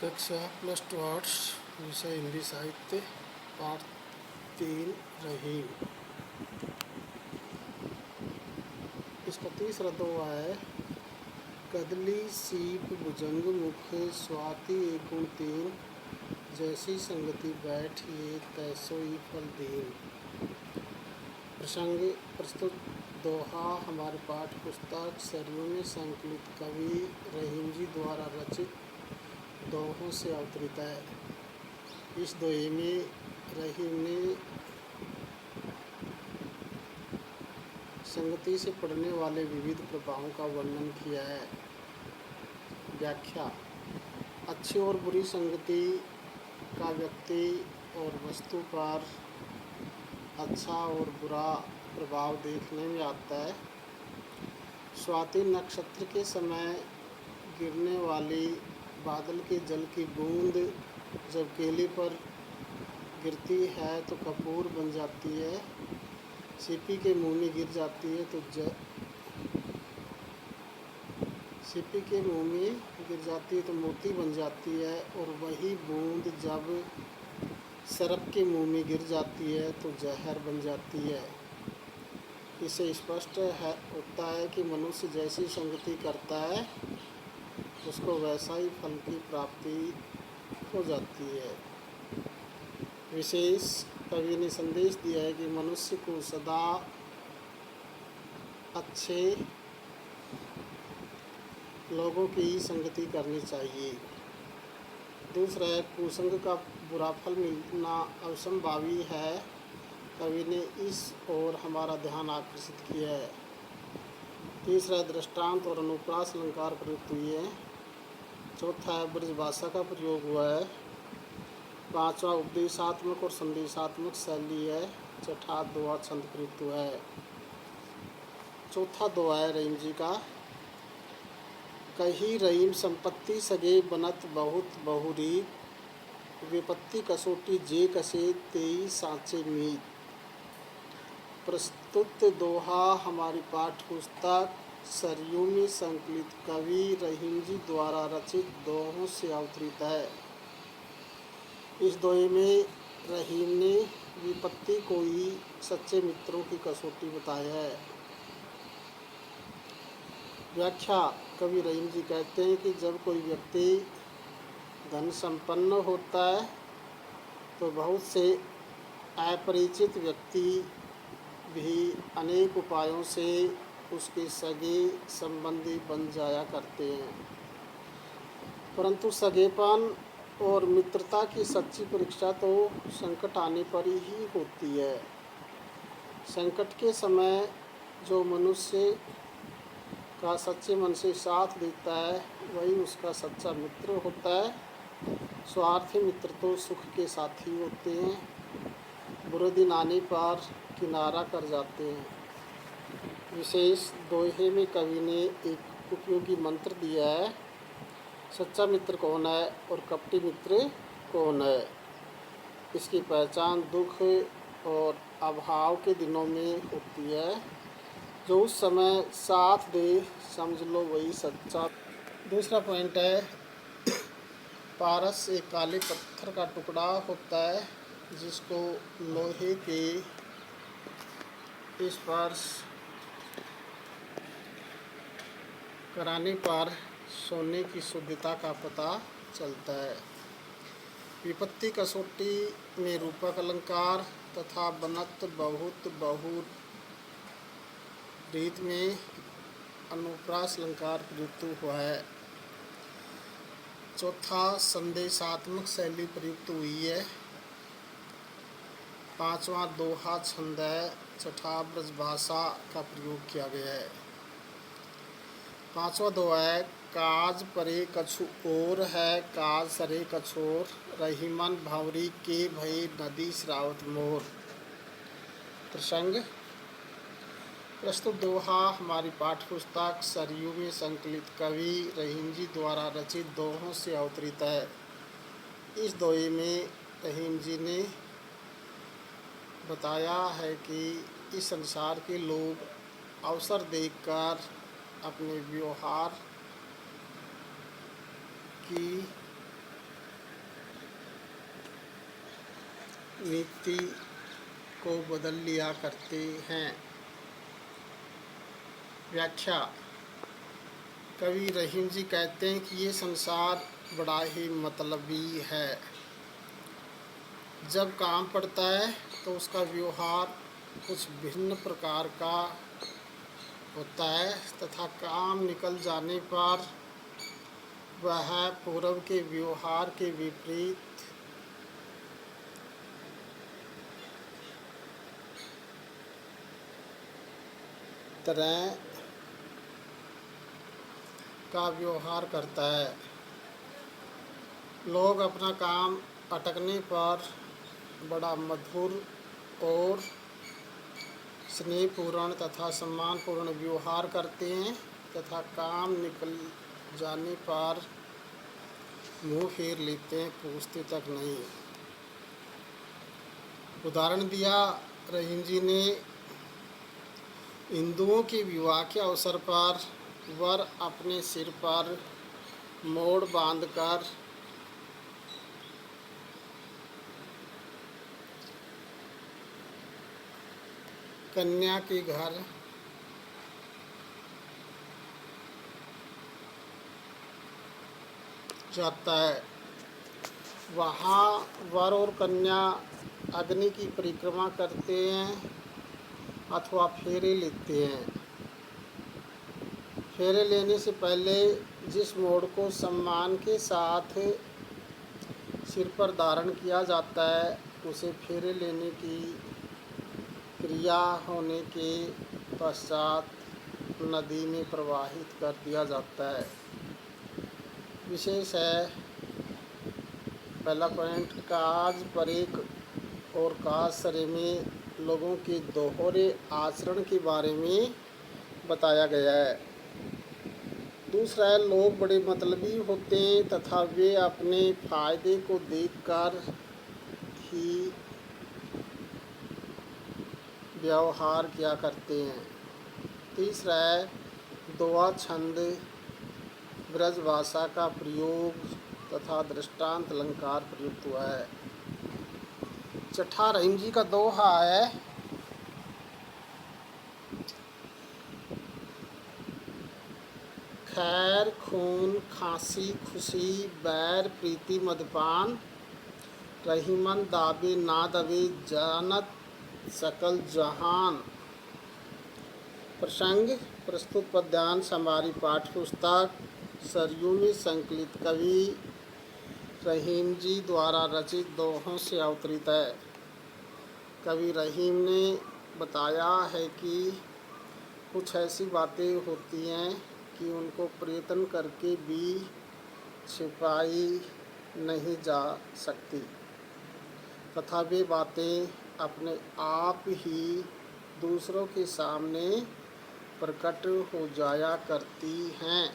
कक्षा +2 आर्ट्स विषय हिंदी साहित्य पाठ 3 रहीम। इसका तीसरा दोहा है। कदली सीप भुजंग मुख स्वाति एक गुण तीन, जैसी संगति बैठ ये तैसोई फल दीन। प्रसंग प्रस्तुत दोहा हमारे पाठ्य पुस्तक सरयू में संकलित कवि रहीम जी द्वारा रचित दोहों से अवतरित है। इस दोहे में रहीम ने संगति से पड़ने वाले विविध प्रभावों का वर्णन किया है। व्याख्या। अच्छी और बुरी संगति का व्यक्ति और वस्तु पर अच्छा और बुरा प्रभाव देखने में आता है। स्वाति नक्षत्र के समय गिरने वाली बादल के जल की बूंद जब केले पर गिरती है तो कपूर बन जाती है। सीपी के मुंह में गिर जाती है तो सीपी के मुंह में गिर जाती है तो मोती बन जाती है, और वही बूंद जब सर्प के मुंह में गिर जाती है तो जहर बन जाती है। इससे स्पष्ट होता है कि मनुष्य जैसी संगति करता है उसको वैसा ही फल की प्राप्ति हो जाती है। विशेष कवि ने संदेश दिया है कि मनुष्य को सदा अच्छे लोगों की ही संगति करनी चाहिए। दूसरा है, कुसंग का बुरा फल मिलना असंभावी है। कवि ने इस ओर हमारा ध्यान आकर्षित किया है। तीसरा है, दृष्टांत और अनुप्रास अलंकार प्रयुक्त हुई है। चौथा है, ब्रजभाषा का प्रयोग हुआ है। पांचवा उपदेशात्मक और संदेशात्मक शैली है। छठा दोहा छंद प्रयुक्त हुआ है। चौथा दोहा है रहीम जी का। कही रहीम संपत्ति सगे बनत बहुत बहुरी, विपत्ति कसोटी जे कसे तेई सांचे मीत। प्रस्तुत दोहा हमारी पाठ्य पुस्तक सरयू में संकलित कवि रहीम जी द्वारा रचित दोहों से अवतरित है। इस दोहे में रहीम ने विपत्ति को ही सच्चे मित्रों की कसौटी बताया है। व्याख्या। कवि रहीम जी कहते हैं कि जब कोई व्यक्ति धन संपन्न होता है तो बहुत से अपरिचित व्यक्ति भी अनेक उपायों से उसके सगे संबंधी बन जाया करते हैं, परंतु सगेपन और मित्रता की सच्ची परीक्षा तो संकट आने पर ही होती है। संकट के समय जो मनुष्य का सच्चे मन से साथ देता है वही उसका सच्चा मित्र होता है। स्वार्थी मित्र तो सुख के साथी होते हैं, बुरे दिन आने पर किनारा कर जाते हैं। विशेष दोहे में कवि ने एक उपयोगी मंत्र दिया है। सच्चा मित्र कौन है और कपटी मित्र कौन है, इसकी पहचान दुख और अभाव के दिनों में होती है। जो उस समय साथ दे समझ लो वही सच्चा। दूसरा पॉइंट है, पारस एक काले पत्थर का टुकड़ा होता है जिसको लोहे के स्पर्श कराने पर सोने की शुद्धता का पता चलता है। विपत्ति कसौटी में रूपक अलंकार तथा बनत बहुत बहु रीत में अनुप्रास अलंकार प्रयुक्त हुआ है। चौथा संदेशात्मक शैली प्रयुक्त हुई है। पांचवा दोहा छंद है। छठा ब्रजभाषा का प्रयोग किया गया है। पांचवा दोहा है। काज परे कछु और है काज सरे कछोर, रहीमन भंवरी के भय नदी श्रावत मोर। प्रसंग प्रस्तुत दोहा हमारी पाठ्यपुस्तक सरयू में संकलित कवि रहीम जी द्वारा रचित दोहों से अवतरित है। इस दोहे में रहीम जी ने बताया है कि इस संसार के लोग अवसर देखकर अपने व्यवहार की नीति को बदल लिया करते हैं। व्याख्या। कवि रहीम जी कहते हैं कि ये संसार बड़ा ही मतलबी है। जब काम पड़ता है तो उसका व्यवहार कुछ भिन्न प्रकार का होता है तथा काम निकल जाने पर वह पूर्व के व्यवहार के विपरीत तरह का व्यवहार करता है। लोग अपना काम अटकने पर बड़ा मधुर और स्नेहपूर्ण तथा सम्मानपूर्ण व्यवहार करते हैं तथा काम निकल जाने पर मुंह फेर लेते हैं, पूछते तक नहीं। उदाहरण दिया रहीम जी ने, हिंदुओं के विवाह के अवसर पर वर अपने सिर पर मोड़ बांधकर कन्या के घर जाता है। वहाँ वर और कन्या अग्नि की परिक्रमा करते हैं अथवा फेरे लेते हैं। फेरे लेने से पहले जिस मोड़ को सम्मान के साथ सिर पर धारण किया जाता है उसे फेरे लेने की क्रिया होने के पश्चात नदी में प्रवाहित कर दिया जाता है। विशेष है पहला पॉइंट, काज परेक और काज सरे में लोगों के दोहरे आचरण के बारे में बताया गया है। दूसरा है, लोग बड़े मतलबी होते हैं तथा वे अपने फायदे को देखकर ही व्यवहार किया करते हैं। तीसरा है, दोहा, छंद, ब्रजभाषा का प्रयोग तथा दृष्टांत अलंकार प्रयुक्त हुआ है। छठा रहीम जी का दोहा है, खैर खून खांसी खुशी बैर प्रीति मदपान, रहीमन दाबे ना दबे जानत सकल जहान। प्रसंग प्रस्तुत पद्यांश हमारी पाठ्य पुस्तक सरयू में संकलित कवि रहीम जी द्वारा रचित दोहों से अवतरित है। कवि रहीम ने बताया है कि कुछ ऐसी बातें होती हैं कि उनको प्रयत्न करके भी छिपाई नहीं जा सकती तथा वे बातें अपने आप ही दूसरों के सामने प्रकट हो जाया करती हैं।